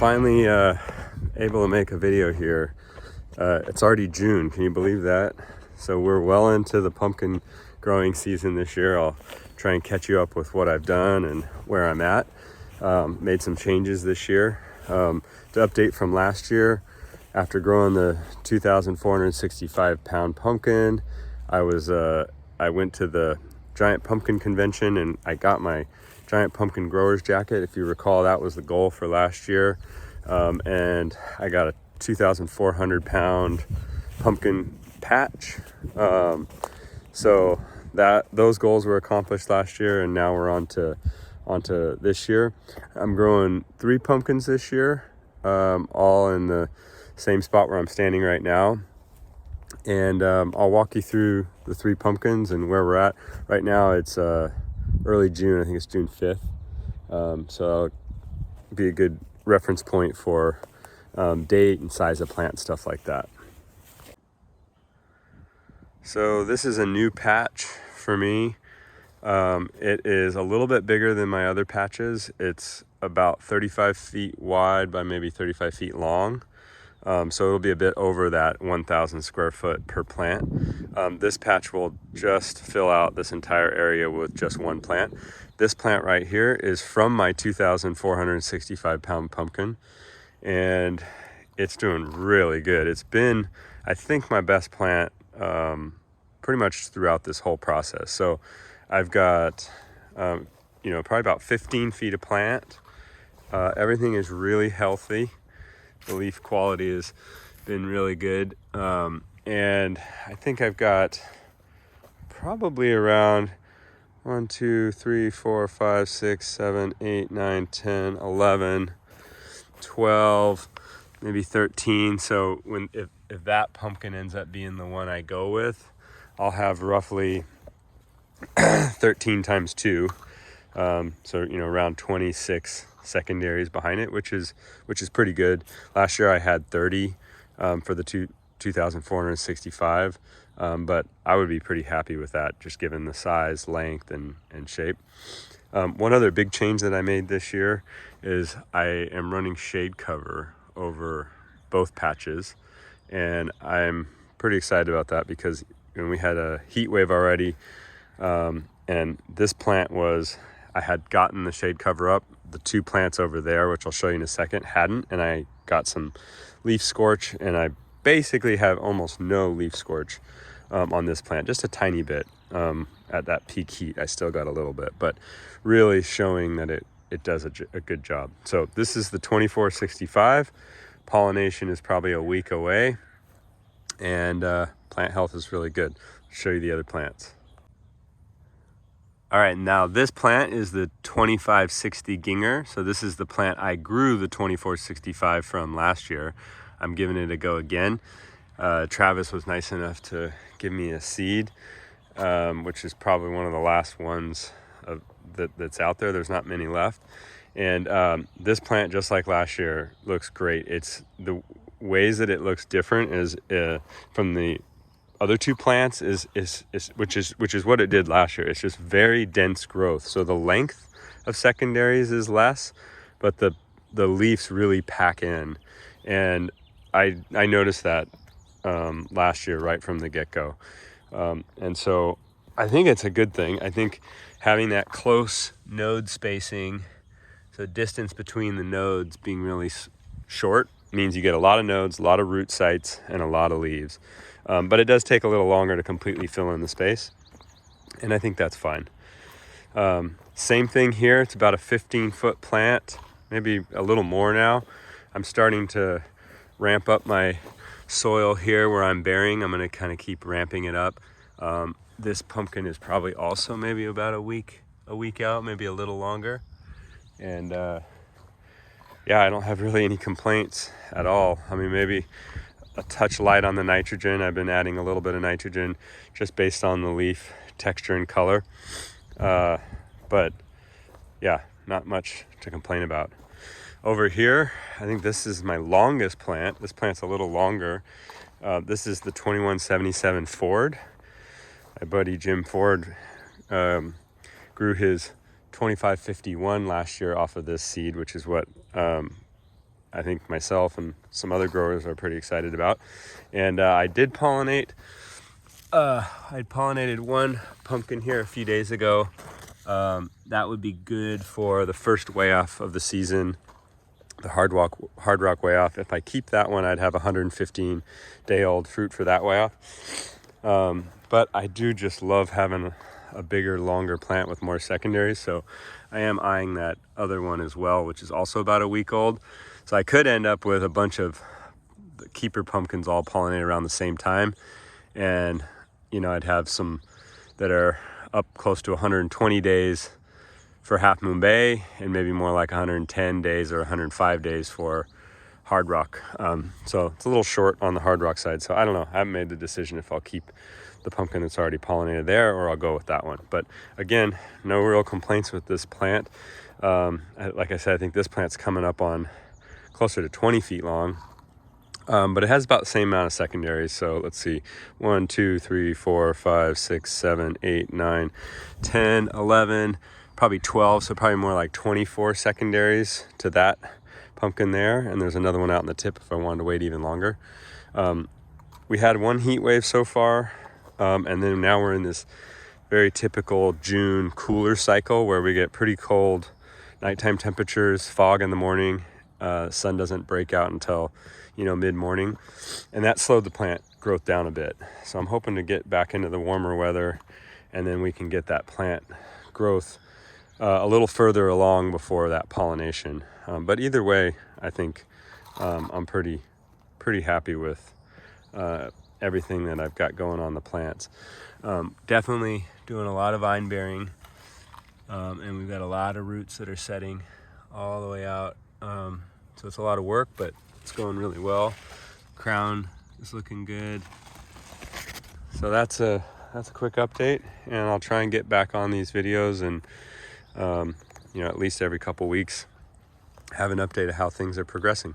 finally able to make a video here. It's already June, can you believe that? So we're well into the pumpkin growing season this year. I'll try and catch you up with what I've done and where I'm at. Made some changes this year. To update from last year, after growing the 2,465 pound pumpkin, I went to the giant pumpkin convention and I got my giant pumpkin growers jacket. If you recall, that was the goal for last year. And I got a 2,400 pound pumpkin patch. So those goals were accomplished last year, and now we're on to this year. I'm growing 3 pumpkins this year, all in the same spot where I'm standing right now. And I'll walk you through the 3 pumpkins and where we're at. Right now it's early June, I think it's June 5th. So it'll be a good reference point for date and size of plant, stuff like that. So this is a new patch for me. It is a little bit bigger than my other patches. It's about 35 feet wide by maybe 35 feet long. So it'll be a bit over that 1,000 square foot per plant. This patch will just fill out this entire area with just one plant. This plant right here is from my 2,465 pound pumpkin, and it's doing really good. It's been, I think, my best plant pretty much throughout this whole process. So I've got, probably about 15 feet of plant. Everything is really healthy. The leaf quality has been really good. And I think I've got probably around 1, 2, 3, 4, 5, 6, 7, 8, 9, 10, 11, 12, maybe 13. So if that pumpkin ends up being the one I go with, I'll have roughly 13 times 2. So around 26 secondaries behind it, which is pretty good. Last year I had 30 for the 2,465, but I would be pretty happy with that, just given the size, length, and shape. One other big change that I made this year is I am running shade cover over both patches, and I'm pretty excited about that because we had a heat wave already, and this plant I had gotten the shade cover up. The 2 plants over there, which I'll show you in a second, hadn't, and I got some leaf scorch, and I basically have almost no leaf scorch on this plant, just a tiny bit. At that peak heat I still got a little bit, but really showing that it does a good job. So this is the 2465. Pollination is probably a week away, and plant health is really good. I'll show you the other plants. All right, now this plant is the 2560 Ginger. So this is the plant I grew the 2465 from last year. I'm giving it a go again. Travis was nice enough to give me a seed, which is probably one of the last ones that's out there. There's not many left. And this plant, just like last year, looks great. It's the ways that it looks different is from the other 2 plants which is what it did last year. It's just very dense growth. So the length of secondaries is less, but the leaves really pack in. And I noticed that last year right from the get-go. And so I think it's a good thing. I think having that close node spacing, so distance between the nodes being really short, means you get a lot of nodes, a lot of root sites, and a lot of leaves. But it does take a little longer to completely fill in the space, and I think that's fine. Same thing here. It's about a 15-foot plant, maybe a little more now. I'm starting to ramp up my soil here where I'm burying. I'm going to kind of keep ramping it up. This pumpkin is probably also maybe about a week out, maybe a little longer. And I don't have really any complaints at all. I mean, maybe a touch light on the nitrogen. I've been adding a little bit of nitrogen just based on the leaf texture and color. But yeah, not much to complain about. Over here, I think this is my longest plant. This plant's a little longer. This is the 2177 Ford. My buddy Jim Ford grew his 2551 last year off of this seed, which is what I think myself and some other growers are pretty excited about. And I did pollinate. I pollinated one pumpkin here a few days ago. That would be good for the first weigh off of the season, the hard rock weigh off. If I keep that one, I'd have 115-day-old fruit for that weigh off. But I do just love having a bigger, longer plant with more secondaries. So I am eyeing that other one as well, which is also about a week old. So I could end up with a bunch of the keeper pumpkins all pollinated around the same time. And, I'd have some that are up close to 120 days for Half Moon Bay, and maybe more like 110 days or 105 days for Hard Rock. So it's a little short on the Hard Rock side. So I don't know. I haven't made the decision if I'll keep the pumpkin that's already pollinated there or I'll go with that one. But again, no real complaints with this plant. Like I said, I think this plant's coming up on closer to 20 feet long. But it has about the same amount of secondaries. So let's see, 1, 2, 3, 4, 5, 6, 7, 8, 9, 10, 11, probably 12. So probably more like 24 secondaries to that pumpkin there. And there's another one out in the tip if I wanted to wait even longer. We had one heat wave so far. And then now we're in this very typical June cooler cycle where we get pretty cold nighttime temperatures, fog in the morning. Sun doesn't break out until mid-morning, and that slowed the plant growth down a bit. So I'm hoping to get back into the warmer weather, and then we can get that plant growth a little further along before that pollination. But either way, I think I'm pretty happy with everything that I've got going on the plants. Definitely doing a lot of vine bearing, and we've got a lot of roots that are setting all the way out. So it's a lot of work, but it's going really well. Crown is looking good. So that's a quick update, and I'll try and get back on these videos and at least every couple weeks have an update of how things are progressing.